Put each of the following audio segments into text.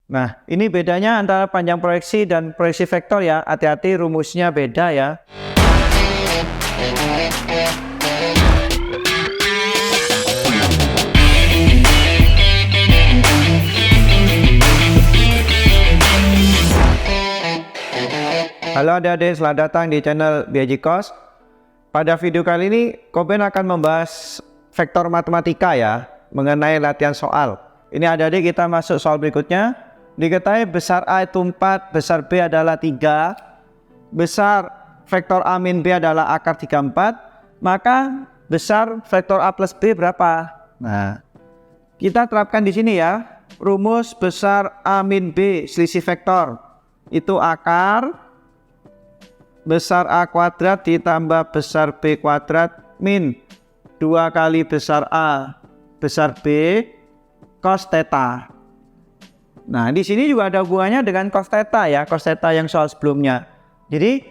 Nah, ini bedanya antara panjang proyeksi dan proyeksi vektor ya. Hati-hati rumusnya beda ya. Halo adik-adik, selamat datang di channel Biajikos. Pada video kali ini, Koben akan membahas vektor matematika ya, mengenai latihan soal. Ini adik-adik kita masuk soal berikutnya. Diketahui besar A itu 4, besar B adalah 3, besar vektor A min B adalah akar 34, maka besar vektor A plus B berapa? Nah, kita terapkan di sini ya, rumus besar A min B selisih vektor. Itu akar besar A kuadrat ditambah besar B kuadrat min 2 kali besar A besar B cos theta. Nah, di sini juga ada hubungannya dengan cos theta ya, cos theta yang soal sebelumnya. Jadi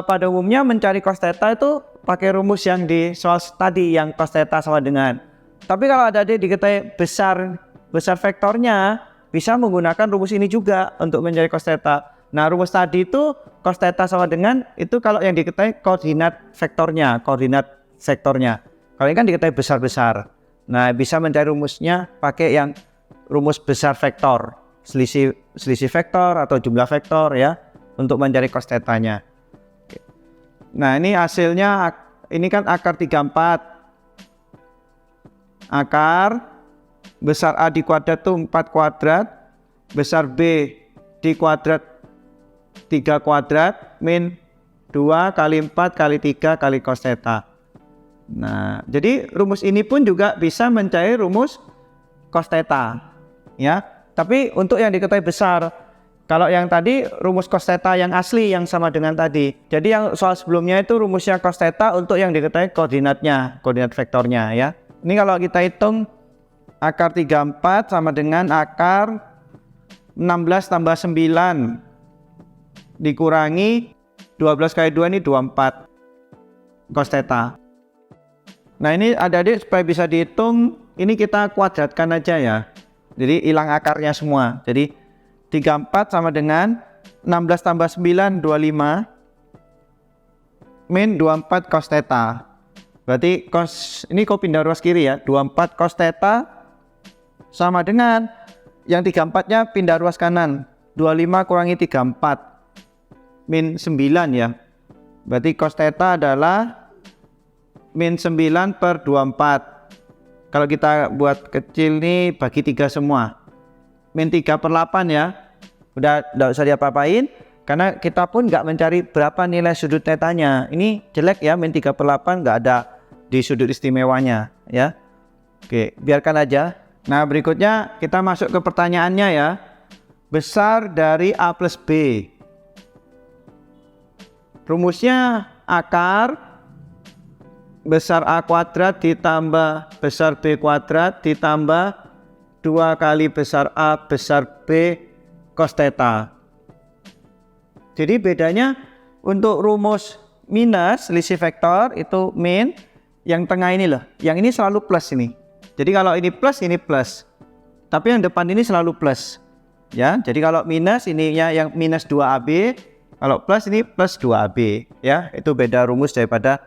pada umumnya mencari cos theta itu pakai rumus yang di soal tadi yang cos theta sama dengan. Tapi kalau ada diketahui besar vektornya, bisa menggunakan rumus ini juga untuk mencari cos theta. Nah, rumus tadi itu cos theta sama dengan itu kalau yang diketahui koordinat vektornya, Kalau ini kan diketahui besar-besar. Nah, bisa mencari rumusnya pakai yang rumus besar vektor, selisih vektor atau jumlah vektor ya, untuk mencari cos theta-nya. Nah, ini hasilnya, ini kan akar 34. Akar besar A di kuadrat itu 4 kuadrat, besar B di kuadrat 3 kuadrat min 2 kali 4 kali 3 kali cos theta. Nah, jadi rumus ini pun juga bisa mencari rumus cos theta ya. Tapi untuk yang diketahui besar, kalau yang tadi rumus cos theta yang asli yang sama dengan tadi. Jadi yang soal sebelumnya itu rumusnya cos theta untuk yang diketahui koordinatnya, koordinat vektornya ya. Ini kalau kita hitung akar 34 sama dengan akar 16 tambah 9 dikurangi 12 kali 2 ini 24 cos theta. Nah, ini adik-adik supaya bisa dihitung, ini kita kuadratkan aja ya. Jadi hilang akarnya semua. Jadi 34 sama dengan 16 tambah 9 25 min 24 cos theta. Berarti cos ini kok pindah ruas kiri ya. 24 cos theta sama dengan yang 34-nya pindah ruas kanan. 25 kurangi 34 min 9 ya. Berarti cos theta adalah min 9 per 24. Kalau kita buat kecil nih bagi 3 semua. Min 3 per 8 ya. Udah enggak usah diapa-apain karena kita pun nggak mencari berapa nilai sudut tetanya. Ini jelek ya, min 3 per 8 nggak ada di sudut istimewanya ya. Oke, biarkan aja. Nah, berikutnya kita masuk ke pertanyaannya ya. Besar dari A plus B. Rumusnya akar besar A kuadrat ditambah besar B kuadrat ditambah 2 kali besar A besar B cos theta. Jadi bedanya untuk rumus minus selisih vektor itu min, yang tengah ini loh, yang ini selalu plus ini. Jadi kalau ini plus, tapi yang depan ini selalu plus ya. Jadi kalau minus ininya yang minus 2AB, kalau plus ini plus 2AB ya. Itu beda rumus daripada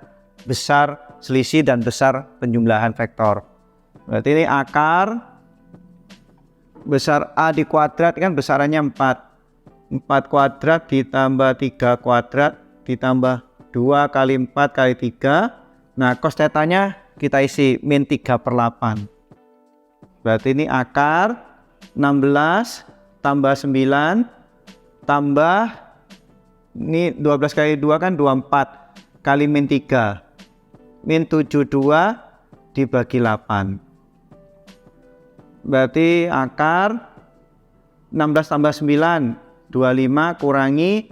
besar selisih dan besar penjumlahan vektor. Berarti ini akar besar A di kuadrat kan besarannya 4 kuadrat ditambah 3 kuadrat ditambah 2 kali 4 kali 3. Nah, cos theta-nya kita isi min 3 per 8. Berarti ini akar 16 tambah 9 tambah ini 12 kali 2 kan 24 kali min 3 min 72 dibagi 8. Berarti akar 16 tambah 9 25 kurangi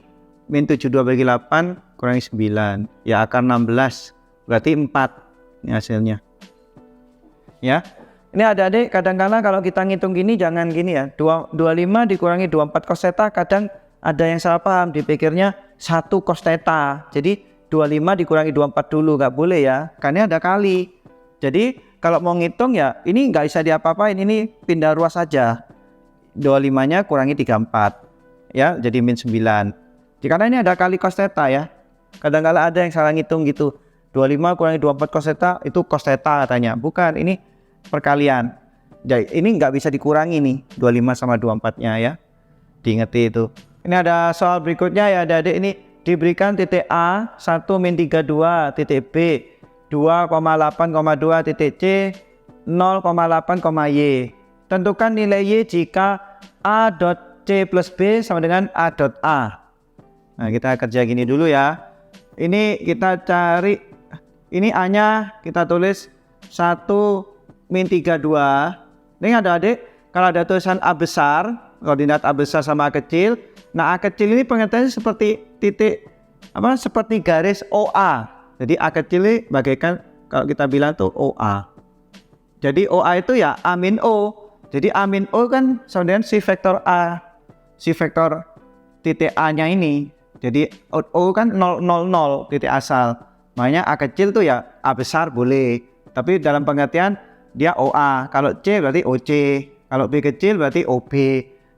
min 72 bagi 8 kurangi 9 ya, akar 16 berarti 4 ini hasilnya ya. Ini adik-adik kadang-kadang kalau kita ngitung gini jangan gini ya, 25 dikurangi 24 cos theta, kadang ada yang salah paham dipikirnya 1 cos theta. Jadi 25 dikurangi 24 dulu, nggak boleh ya, karena ada kali. Jadi kalau mau ngitung ya ini nggak bisa diapa-apain, ini pindah ruas saja. 25-nya kurangi 34. Ya, jadi min 9. Karena ini ada kali cos theta ya. Kadang-kala ada yang salah ngitung gitu. 25 kurangi 24 cos theta itu cos theta katanya. Bukan, ini perkalian. Jadi ini nggak bisa dikurangi nih 25 sama 24-nya ya. Diingeti itu. Ini ada soal berikutnya ya adik-adik. Ini diberikan titik A 1 min 32, titik B 2,8,2, titik C 0,8, Y. Tentukan nilai Y jika A dot C plus B sama dengan A dot A. Nah, kita kerja gini dulu ya. Ini kita cari, ini A-nya kita tulis 1 min 32. Ini ada adik, kalau ada tulisan A besar, koordinat A besar sama A kecil. Nah, A kecil ini pengertiannya seperti titik, seperti garis OA. Jadi A kecil ini bagaikan, kalau kita bilang tuh OA. Jadi OA itu ya A min O. Jadi A min O kan sama dengan si vektor A. Si vektor titik A-nya ini. Jadi O kan 0, 0, 0 titik asal. Makanya A kecil tuh ya A besar boleh. Tapi dalam pengertian dia OA. Kalau C berarti OC. Kalau B kecil berarti OB.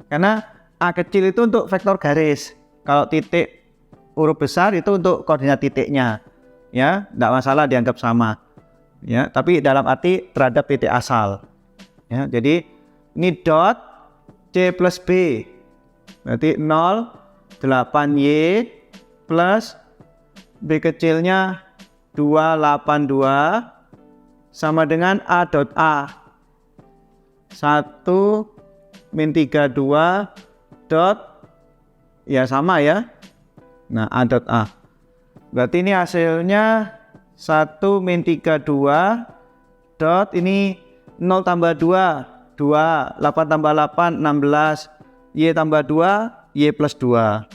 Karena A kecil itu untuk vektor garis. Kalau titik huruf besar itu untuk koordinat titiknya. Ya, tidak masalah dianggap sama. Ya, tapi dalam arti terhadap titik asal. Ya, jadi ini dot C plus B. Berarti 0, 8Y plus B kecilnya 282 sama dengan A dot A 1 min 32 dot ya sama ya. Nah, A dot A berarti ini hasilnya 1 min 32 dot ini 0 tambah 2 8 tambah 8 16 Y tambah 2 Y plus 2.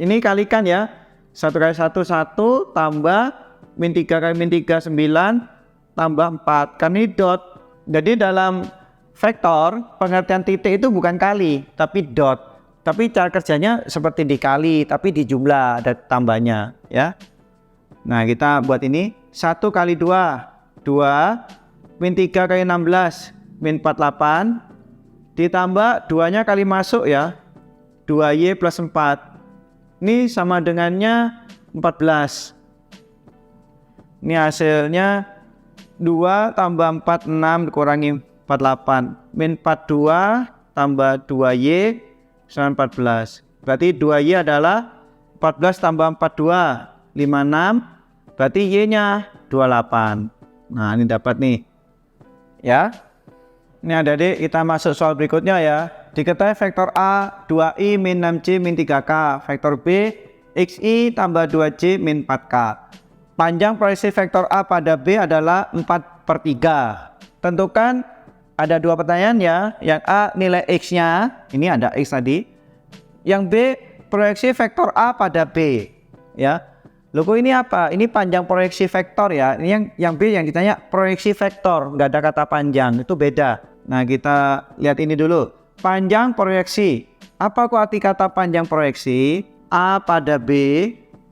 Ini kalikan ya. 1 kali 1 1 tambah min 3 kali min 3 9 tambah 4. Kan ini dot. Jadi dalam vektor pengertian titik itu bukan kali tapi dot. Tapi cara kerjanya seperti dikali tapi di jumlah ada tambahnya ya. Nah, kita buat ini 1 kali 2 2 min 3 kali 16 min 48 ditambah 2-nya kali masuk ya 2Y plus 4. Ini sama dengannya 14. Ini hasilnya 2 tambah 4 6 dikurangi 48 min 42 tambah 2Y sama 14. Berarti 2Y adalah 14 tambah 42 56. Berarti Y-nya 28. Nah, ini dapat nih ya. Ini adik-adik, kita masuk soal berikutnya ya. Diketahui vektor A 2i min 6j min 3k, vektor B xi tambah 2j min 4k. Panjang proyeksi vektor A pada B adalah 4/3. Tentukan, ada dua pertanyaan ya. Yang A nilai x-nya, ini ada x tadi. Yang B proyeksi vektor A pada B ya. Loh, kok ini apa? Ini panjang proyeksi vektor ya. Ini yang B yang ditanya proyeksi vektor, nggak ada kata panjang, itu beda. Nah, kita lihat ini dulu. Panjang proyeksi. Apa kok arti kata panjang proyeksi? A pada B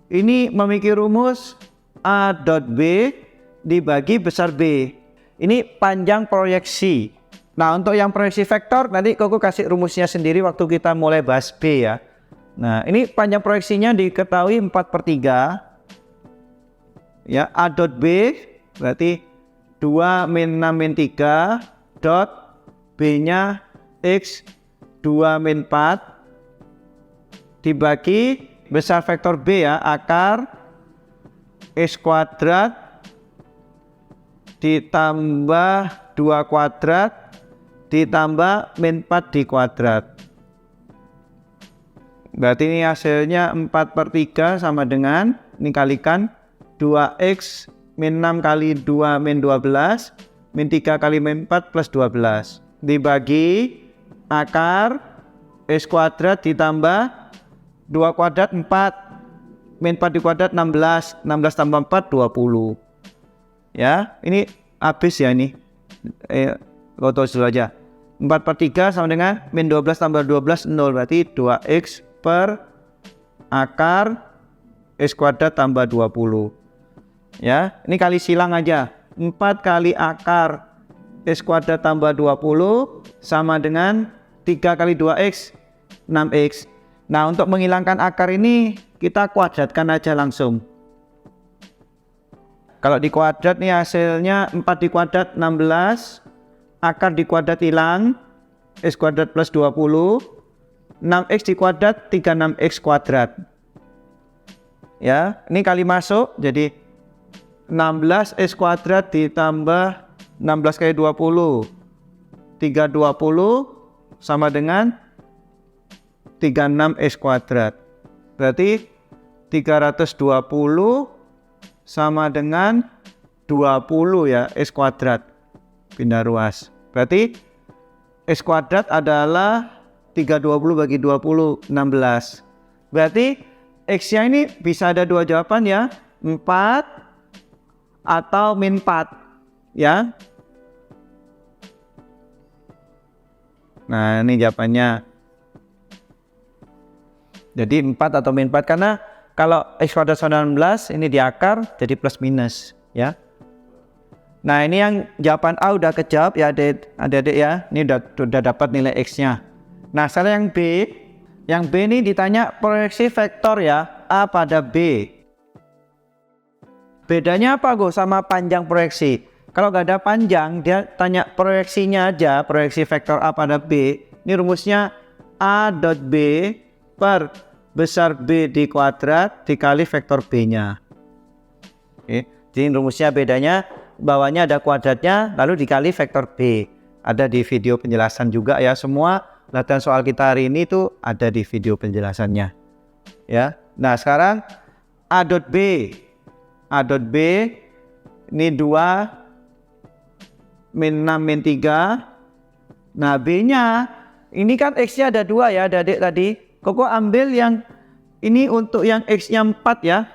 ini memiliki rumus A dot B dibagi besar B. Ini panjang proyeksi. Nah, untuk yang proyeksi vektor nanti Koko kasih rumusnya sendiri waktu kita mulai bahas B ya. Nah, ini panjang proyeksinya diketahui 4/3. Ya, A dot B berarti 2 min 6 min 3 dot B-nya X 2 min 4 dibagi besar vektor B ya, akar X kuadrat ditambah 2 kuadrat ditambah min 4 di kuadrat. Berarti ini hasilnya 4/3 sama dengan, ini kalikan 2x min 6 kali 2 min 12 min 3 kali min 4 plus 12 dibagi akar x kuadrat ditambah 2 kuadrat 4 min 4 di kuadrat 16 tambah 4 20 ya. Ini habis ya, ini kau tulis dulu aja. 4/3 sama dengan min 12 tambah 12 0, berarti 2x per akar x kuadrat tambah 20 ya. Ini kali silang aja, 4 kali akar x kuadrat tambah 20 sama dengan 3 kali 2x 6x. Nah, untuk menghilangkan akar ini kita kuadratkan aja langsung. Kalau di kuadrat nih hasilnya 4 dikuadrat 16, akar dikuadrat hilang, x kuadrat plus 20, 6x dikuadrat 36x kuadrat. Ya, ini kali masuk jadi 16x kuadrat ditambah 16 kali 20, 320 sama dengan 36x kuadrat. Berarti 320 sama dengan 20 ya, x kuadrat pindah ruas. Berarti x kuadrat adalah 320 bagi 20, 16. Berarti x-nya ini bisa ada dua jawaban ya, 4 atau min 4 ya. Nah, ini jawabannya. Jadi 4 atau min 4 karena kalau x kuadrat 19 ini di akar jadi plus minus ya. Nah, ini yang jawaban A udah kejawab ya adik-adik ya. Ini udah dapat nilai x-nya. Nah, sekarang yang B. Yang B ini ditanya proyeksi vektor ya, A pada B. Bedanya apa Go sama panjang proyeksi? Kalau nggak ada panjang, dia tanya proyeksinya aja, proyeksi vektor A pada B. Ini rumusnya A dot B per besar B di kuadrat dikali vektor B-nya. Oke, jadi rumusnya bedanya, bawahnya ada kuadratnya, lalu dikali vektor B. Ada di video penjelasan juga ya, semua latihan soal kita hari ini tuh ada di video penjelasannya. Ya, nah sekarang A dot B. A dot B ini 2 min 6 min 3. Nah, B-nya ini kan X-nya ada 2 ya, adik tadi. Koko ambil yang ini untuk yang X-nya 4 ya.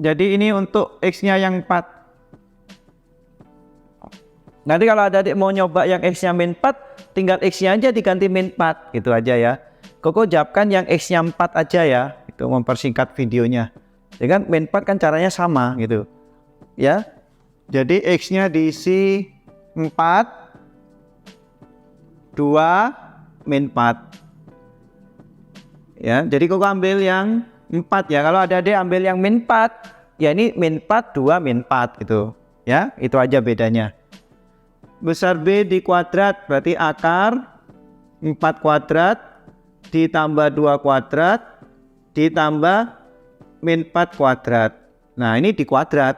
Jadi ini untuk X-nya yang 4. Nanti kalau adik mau nyoba yang X-nya min 4, tinggal X-nya aja diganti min 4. Gitu aja ya. Koko jawabkan yang X-nya 4 aja ya. Itu mempersingkat videonya. Ya kan min 4 kan caranya sama gitu. Ya. Jadi X-nya diisi 4, 2, min 4. Ya, jadi kok ambil yang 4 ya. Kalau ada adik ambil yang min 4, ya ini min 4, 2, min 4 gitu. Ya, itu aja bedanya. Besar B di kuadrat berarti akar 4 kuadrat ditambah 2 kuadrat ditambah min 4 kuadrat. Nah, ini di kuadrat.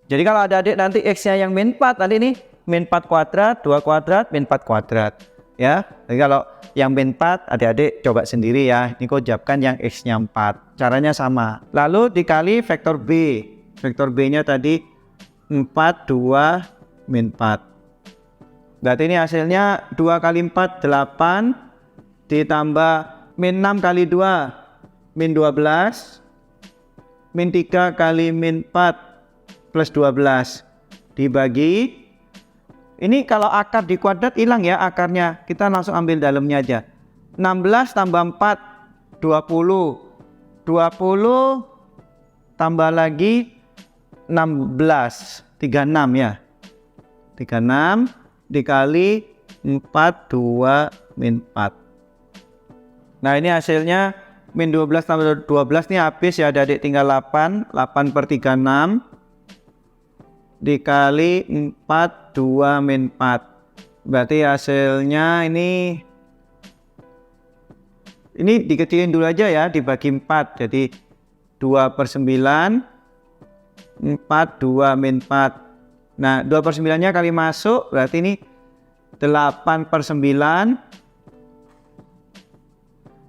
Jadi kalau ada adik nanti X-nya yang min 4, nanti ini min 4 kuadrat, 2 kuadrat, min 4 kuadrat. Ya, jadi kalau yang min 4 adik-adik coba sendiri ya. Ini kok jawabkan yang X-nya 4. Caranya sama. Lalu dikali vektor B. Vektor B-nya tadi 4, 2, min 4. Berarti ini hasilnya 2 kali 4, 8. Ditambah min 6 kali 2, min 12. Min 3 kali min 4 plus 12. Dibagi. Ini kalau akar di kuadrat hilang ya akarnya. Kita langsung ambil dalamnya aja. 16 tambah 4, 20. 20 tambah lagi 16. 36 ya. 36 dikali 4, 2, min 4. Nah, ini hasilnya min 12 tambah 12 nih habis ya adik, tinggal 8. 8 per 36. Dikali 4, 2, min 4. Berarti hasilnya ini dikecilin dulu aja ya, dibagi 4. Jadi 2 per 9, 4, 2, min 4. Nah, 2 per 9 nya kali masuk, berarti ini 8 per 9,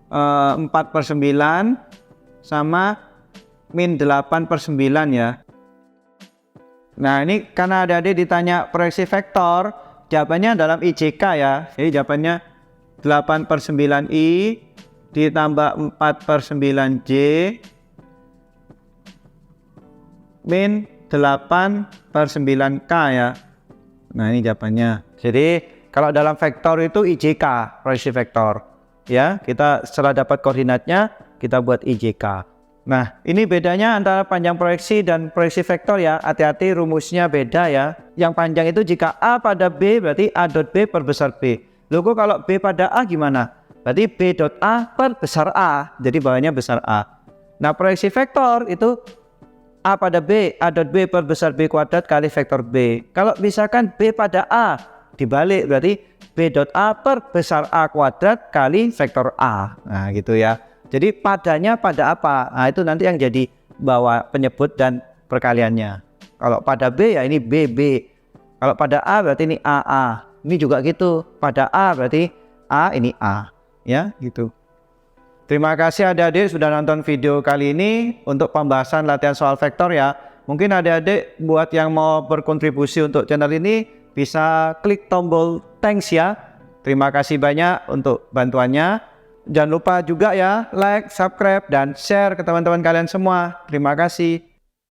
4 per 9, sama min 8 per 9 ya. Nah, ini karena adik-adik ditanya proyeksi vektor, jawabannya dalam IJK ya. Jadi jawabannya 8 per 9I ditambah 4 per 9J min 8 per 9K ya. Nah, ini jawabannya. Jadi kalau dalam vektor itu IJK, proyeksi vektor. Ya, kita setelah dapat koordinatnya, kita buat IJK. Nah, ini bedanya antara panjang proyeksi dan proyeksi vektor ya. Hati-hati rumusnya beda ya. Yang panjang itu jika A pada B berarti A dot B per besar B. Loh kok kalau B pada A gimana? Berarti B dot A per besar A. Jadi bawahnya besar A. Nah, proyeksi vektor itu A pada B, A dot B per besar B kuadrat kali vektor B. Kalau misalkan B pada A, dibalik berarti B dot A per besar A kuadrat kali vektor A. Nah, gitu ya. Jadi padanya pada apa? Nah, itu nanti yang jadi bawah penyebut dan perkaliannya. Kalau pada B ya ini BB. Kalau pada A berarti ini AA. Ini juga gitu. Pada A berarti A ini A. Ya, gitu. Terima kasih adik-adik sudah nonton video kali ini untuk pembahasan latihan soal vektor ya. Mungkin adik-adik buat yang mau berkontribusi untuk channel ini bisa klik tombol thanks ya. Terima kasih banyak untuk bantuannya. Jangan lupa juga ya like, subscribe, dan share ke teman-teman kalian semua. Terima kasih.